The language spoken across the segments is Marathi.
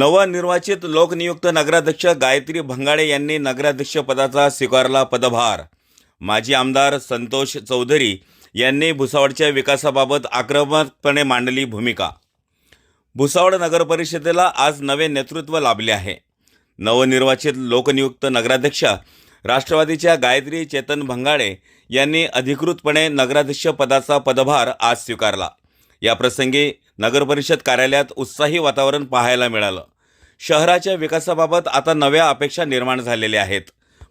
नवनिर्वाचित लोकनियुक्त नगराध्यक्ष गायत्री भंगाळे यांनी नगराध्यक्षपदाचा स्वीकारला पदभार. माजी आमदार संतोष चौधरी यांनी भुसावळच्या विकासाबाबत आक्रमकपणे मांडली भूमिका. भुसावळ नगरपरिषदेला आज नवे नेतृत्व लाभले आहे. नवनिर्वाचित लोकनियुक्त नगराध्यक्ष राष्ट्रवादीच्या गायत्री चेतन भंगाळे यांनी अधिकृतपणे नगराध्यक्षपदाचा पदभार आज स्वीकारला. याप्रसंगी नगरपरिषद कार्यालयात उत्साही वातावरण पाहायला मिळालं. शहराच्या विकासाबाबत आता नव्या अपेक्षा निर्माण झालेल्या आहेत.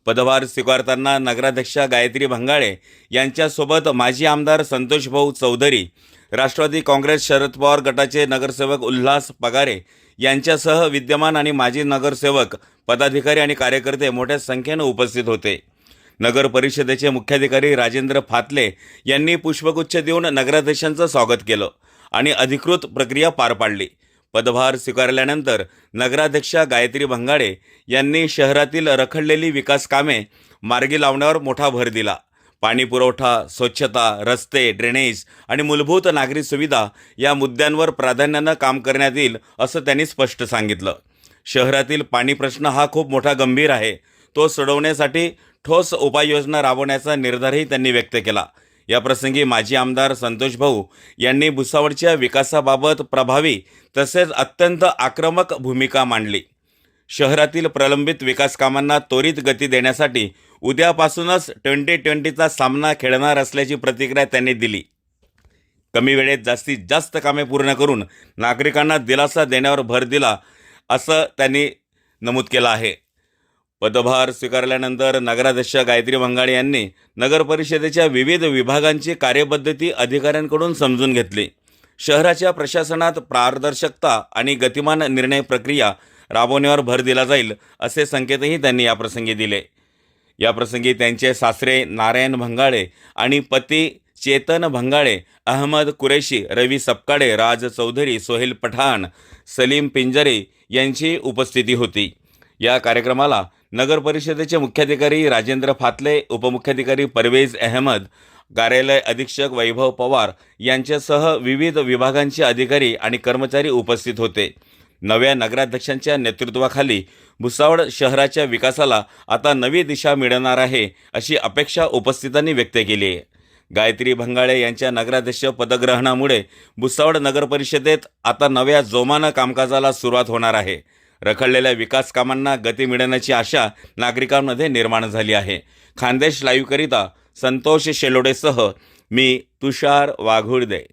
पदभार स्वीकारताना नगराध्यक्ष गायत्री भंगाळे यांच्यासोबत माजी आमदार संतोषभाऊ चौधरी, राष्ट्रवादी काँग्रेस शरद पवार गटाचे नगरसेवक उल्हास पगारे यांच्यासह विद्यमान आणि माजी नगरसेवक, पदाधिकारी आणि कार्यकर्ते मोठ्या संख्येने उपस्थित होते. नगर परिषदेचे मुख्याधिकारी राजेंद्र फातले यांनी पुष्पगुच्छ देऊन नगराध्यक्षांचं स्वागत केलं आणि अधिकृत प्रक्रिया पार पाडली. पदभार स्वीकारल्यानंतर नगराध्यक्ष गायत्री भंगाळे यांनी शहरातील रखडलेली विकास कामे मार्गी लावण्यावर मोठा भर दिला. पाणी पुरवठा, स्वच्छता, रस्ते, ड्रेनेज आणि मूलभूत नागरी सुविधा या मुद्द्यांवर प्राधान्यानं काम करण्यात येईल असं त्यांनी स्पष्ट सांगितलं. शहरातील पाणी प्रश्न हा खूप मोठा गंभीर आहे. तो सोडवण्यासाठी ठोस उपाययोजना राबवण्याचा निर्धारही त्यांनी व्यक्त केला. याप्रसंगी माजी आमदार संतोषभाऊ यांनी भुसावळच्या विकासाबाबत प्रभावी तसेच अत्यंत आक्रमक भूमिका मांडली. शहरातील प्रलंबित विकास कामांना त्वरित गती देण्यासाठी उद्यापासूनच 2020चा सामना खेळणार असल्याची प्रतिक्रिया त्यांनी दिली. कमी वेळेत जास्तीत जास्त कामे पूर्ण करून नागरिकांना दिलासा देण्यावर भर दिला असं त्यांनी नमूद केलं आहे. पदभार स्वीकारल्यानंतर नगराध्यक्ष गायत्री भंगाळे यांनी नगर परिषदेच्या विविध विभागांची कार्यपद्धती अधिकाऱ्यांकडून समजून घेतली. शहराच्या प्रशासनात पारदर्शकता आणि गतिमान निर्णय प्रक्रिया राबवण्यावर भर दिला जाईल असे संकेतही त्यांनी याप्रसंगी दिले. याप्रसंगी त्यांचे सासरे नारायण भंगाळे आणि पती चेतन भंगाळे, अहमद कुरेशी, रवी सपकाळे, राज चौधरी, सोहेल पठाण, सलीम पिंजरे यांची उपस्थिती होती. या कार्यक्रमाला नगर परिषदेचे मुख्याधिकारी राजेंद्र फातले, उपमुख्याधिकारी परवेज अहमद, कार्यालय अधीक्षक वैभव पवार यांच्यासह विविध विभागांचे अधिकारी आणि कर्मचारी उपस्थित होते. नव्या नगराध्यक्षांच्या नेतृत्वाखाली भुसावळ शहराच्या विकासाला आता नवी दिशा मिळणार आहे अशी अपेक्षा उपस्थितांनी व्यक्त केली आहे. गायत्री भंगाळे यांच्या नगराध्यक्ष पदग्रहणामुळे भुसावळ नगर परिषदेत आता नव्या जोमानं कामकाजाला सुरुवात होणार आहे. रखडलेल्या विकास कामांना गती मिळण्याची आशा नागरिकांमध्ये निर्माण झाली आहे. खानदेश लाईव्हकरिता संतोष शेलोडेसह मी तुषार वाघुर्दे.